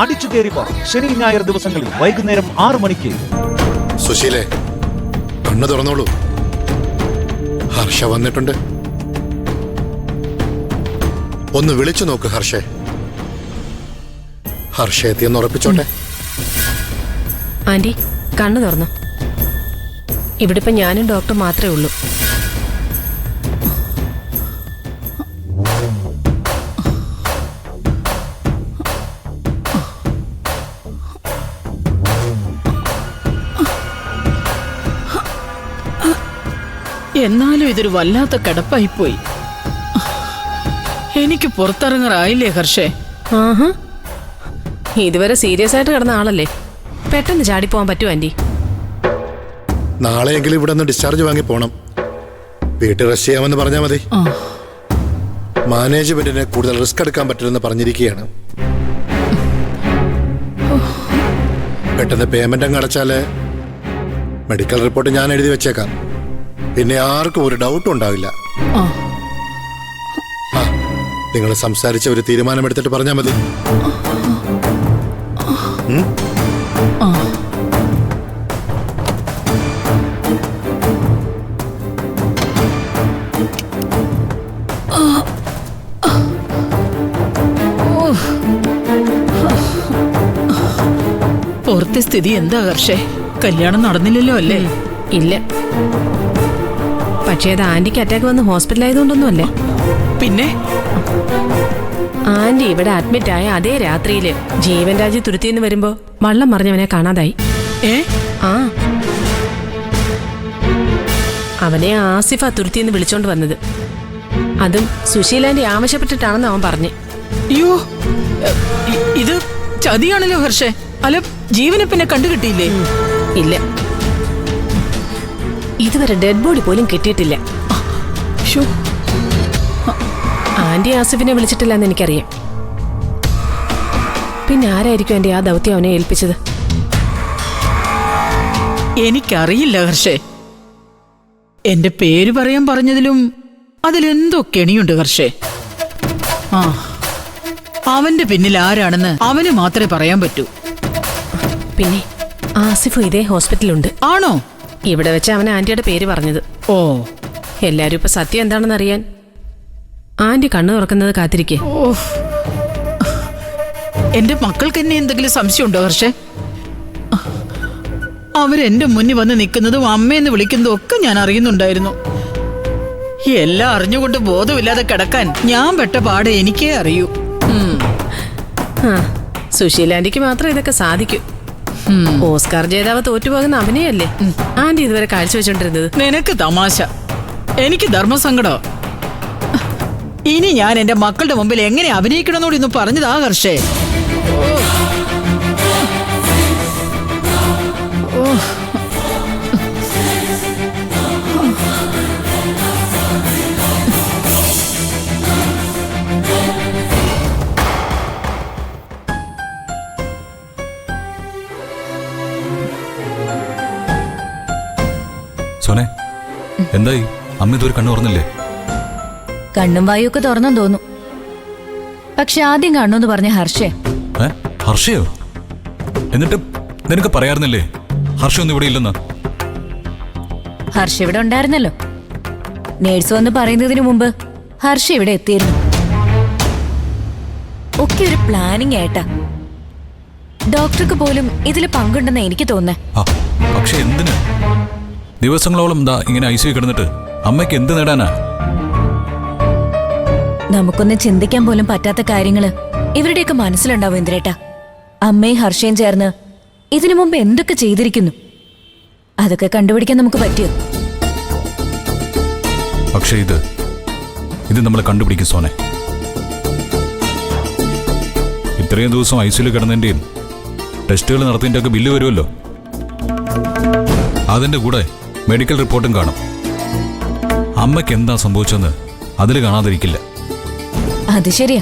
അടിച്ചു കയറിപ്പോ ശനി ഞായർ ദിവസങ്ങളിൽ വൈകുന്നേരം 6 മണിക്ക്. സുശീലേ, കണ്ണു തുറന്നോളൂ. ഹർഷ വന്നിട്ടുണ്ട്. ഒന്ന് വിളിച്ചു നോക്ക് ഹർഷേ. ഹർഷ എത്തിയെന്ന് ഉറപ്പിച്ചോട്ടെ. ആന്റി, കണ്ണു തുറന്നു. ഇവിടെ ഇപ്പൊ ഞാനും ഡോക്ടർ മാത്രമേ ഉള്ളൂ. എന്നാലും ഇതൊരു വല്ലാത്ത കിടപ്പായിപ്പോയി. എനിക്ക് പുറത്തിറങ്ങാറായില്ലേ ഹർഷേ? ആഹാ, ഇതുവരെ സീരിയസ് ആയിട്ട് കിടന്ന ആളല്ലേ, പെട്ടെന്ന് ചാടിപ്പോവാൻ പറ്റുമോ ആന്റി? നാളെയെങ്കിലും ഇവിടെ നിന്ന് ഡിസ്ചാർജ് വാങ്ങി പോണം. വീട്ടിൽ റെസ്റ്റ് ചെയ്യാമെന്ന് പറഞ്ഞാൽ മതി. മാനേജ്മെന്റിന് കൂടുതൽ റിസ്ക് എടുക്കാൻ പറ്റില്ലെന്ന് പറഞ്ഞിരിക്കുകയാണ്. പെട്ടെന്ന് പേയ്മെന്റ് അങ്ങ് അടച്ചാല് മെഡിക്കൽ റിപ്പോർട്ട് ഞാൻ എഴുതി വെച്ചേക്കാം. പിന്നെ ആർക്കും ഒരു ഡൗട്ടും ഉണ്ടാവില്ല. നിങ്ങൾ സംസാരിച്ച ഒരു തീരുമാനമെടുത്തിട്ട് പറഞ്ഞാൽ മതി. പുറത്തെ സ്ഥിതി എന്താ ഹർഷേ? കല്യാണം നടന്നില്ലല്ലോ അല്ലേ? ഇല്ല, പക്ഷേ അത് ആന്റിക്ക് അറ്റാക്ക് വന്ന് ഹോസ്പിറ്റലായതുകൊണ്ടൊന്നും അല്ലേ. പിന്നെ ആന്റി ഇവിടെ അഡ്മിറ്റ് ആയ അതേ രാത്രിയില് ജീവൻ രാജ് തുരുത്തിന്ന് വരുമ്പോ വള്ളം മറിഞ്ഞവനെ കാണാതായി. ആ, അവനെ ആസിഫ തുരുത്തിന്ന് വിളിച്ചോണ്ട് വന്നത്. അതും സുശീലാന്റി ആവശ്യപ്പെട്ടിട്ടാണെന്ന് അവൻ പറഞ്ഞു. അയ്യോ, ഇത് ചതിയാണല്ലോ ഹർഷേ. അല്ല, ജീവനെ പിന്നെ കണ്ടുകിട്ടിയില്ലേ? ഇല്ല, ഇതുവരെ ഡെഡ് ബോഡി പോലും കിട്ടിയിട്ടില്ല. ആന്റി ആസിഫിനെ വിളിച്ചിട്ടില്ലെന്ന് എനിക്കറിയാം. പിന്നെ ആരായിരിക്കും എന്റെ ആ ദൗത്യം അവനെ ഏൽപ്പിച്ചത്? എനിക്കറിയില്ല ഹർഷേ. എന്റെ പേര് പറയാൻ പറഞ്ഞതിലും അതിലെന്തോ കെണിയുണ്ട് ഹർഷേ. അവന്റെ പിന്നിൽ ആരാണെന്ന് അവന് മാത്രമേ പറയാൻ പറ്റൂ. പിന്നെ ആസിഫ് ഇതേ ഹോസ്പിറ്റലുണ്ട്. ആണോ? ഇവിടെ വെച്ച് അവൻ ആന്റിയുടെ പേര് പറഞ്ഞത്. ഓ, എല്ലാരും ഇപ്പൊ സത്യം എന്താണെന്ന് അറിയാൻ ആന്റി കണ്ണു തുറക്കുന്നത് കാത്തിരിക്കേ. എന്റെ മക്കൾക്ക് എന്നെ എന്തെങ്കിലും സംശയമുണ്ടോ ഹർഷേ? അവരെന്റെ മുന്നിൽ വന്ന് നിൽക്കുന്നതും അമ്മയെന്ന് വിളിക്കുന്നതും ഒക്കെ ഞാൻ അറിയുന്നുണ്ടായിരുന്നു. എല്ലാം അറിഞ്ഞുകൊണ്ട് ബോധമില്ലാതെ കിടക്കാൻ ഞാൻ പെട്ട പാടെ എനിക്കേ അറിയൂ. സുശീലാന്റിക്ക് മാത്രം ഇതൊക്കെ സാധിക്കൂ. ഓസ്കാർ ജേതാവ് തോറ്റുപോകുന്ന അവനെയല്ലേ ആന്റി ഇതുവരെ കാഴ്ചവെച്ചോണ്ടിരുന്നത്. നിനക്ക് തമാശ, എനിക്ക് ധർമ്മസങ്കടം. ഇനി ഞാൻ എന്റെ മക്കളുടെ മുമ്പിൽ എങ്ങനെ അഭിനയിക്കണമെന്നോട് ഇന്ന് പറഞ്ഞതാ ഹർഷേ. സോനെ, എന്തായി? അമ്മ ഇതുവരെ കണ്ണു തുറന്നില്ലേ? കണ്ണും വായൊക്കെ തുറന്നു തോന്നും. പക്ഷെ ആദ്യം കാണുമെന്ന് പറഞ്ഞ ഹർഷേ. ഹർഷയോ? എന്നിട്ട് നിനക്ക് പറയാറുന്നില്ലേ ഹർഷ ഒന്നും ഇവിടെ ഇല്ലെന്ന്? ഹർഷ ഇവിടെ ഉണ്ടായിരുന്നല്ലോ. നേഴ്സ് വന്ന് പറയുന്നതിന് മുമ്പ് ഹർഷ ഇവിടെ എത്തിയിരുന്നു. ഒക്കെ ഒരു പ്ലാനിങ് ആയിട്ടാ. ഡോക്ടർക്ക് പോലും ഇതിൽ പങ്കുണ്ടെന്ന് എനിക്ക് തോന്നേ. പക്ഷെ എന്തിന്? ദിവസങ്ങളോളം എന്താ ഇങ്ങനെ ഐസിയു കിടന്നിട്ട് അമ്മയ്ക്ക് എന്ത് നേടാനാ? നമുക്കൊന്നും ചിന്തിക്കാൻ പോലും പറ്റാത്ത കാര്യങ്ങള് ഇവരുടെയൊക്കെ മനസ്സിലുണ്ടാവും ഇന്ദ്രേട്ടാ. അമ്മയും ഹർഷയും ചേർന്ന് ഇതിനു മുമ്പ് എന്തൊക്കെ ചെയ്തിരിക്കുന്നു, അതൊക്കെ കണ്ടുപിടിക്കാൻ നമുക്ക് പറ്റിയോ? പക്ഷേ ഇത് നമ്മൾ കണ്ടുപിടിക്കും സോനെ. ഇത്രയും ദിവസം ഐസിയു കിടന്നതിന്റെയും ടെസ്റ്റുകൾ നടത്തിയതിന്റെ ഒക്കെ ബില്ല് വരുമല്ലോ. അതിന്റെ കൂടെ മെഡിക്കൽ റിപ്പോർട്ടും കാണും. അമ്മയ്ക്ക് എന്താ സംഭവിച്ചെന്ന് അതിൽ കാണാതിരിക്കില്ല. അത് ശരിയാ.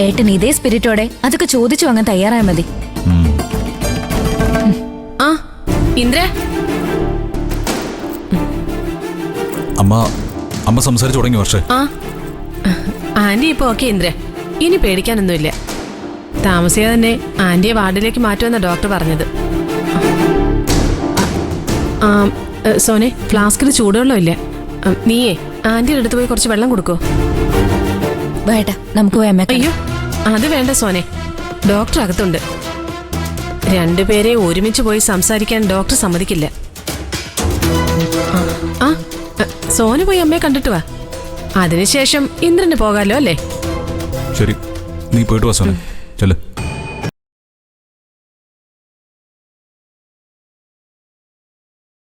ഏട്ടൻ ഇതേ സ്പിരിറ്റോടെ അതൊക്കെ ചോദിച്ചു വാങ്ങാൻ തയ്യാറായ മതി. ആ ഇന്ദ്ര, അമ്മ സംസാരിച്ചു തുടങ്ങി വർഷേ. ആന്റി ഇപ്പൊ ഓക്കെ ഇന്ദ്ര, ഇനി പേടിക്കാനൊന്നുമില്ല. താമസിയാതെ തന്നെ ആന്റിയെ വാർഡിലേക്ക് മാറ്റുമെന്ന ഡോക്ടർ പറഞ്ഞത്. സോനെ, ഫ്ലാസ്കിൽ ചൂടുവെള്ളമില്ല. നീയേ ആന്റിയുടെ അടുത്ത് പോയി കുറച്ച് വെള്ളം കൊടുക്കോ? വേണ്ട, നമുക്ക് പോയി അമ്മയെ കാണാം. അയ്യോ, അത് വേണ്ട സോനെ, ഡോക്ടർ അകത്തുണ്ട്. രണ്ടുപേരെ ഒരുമിച്ച് പോയി സംസാരിക്കാൻ ഡോക്ടർ സമ്മതിക്കില്ല. ആ സോന് പോയി അമ്മയെ കണ്ടിട്ട് വാ, അതിനുശേഷം ഇന്ദ്രന് പോകാലോ അല്ലേ? ശരി, നീ പോയിട്ട് വാ സോനെ, ചെല്ല്.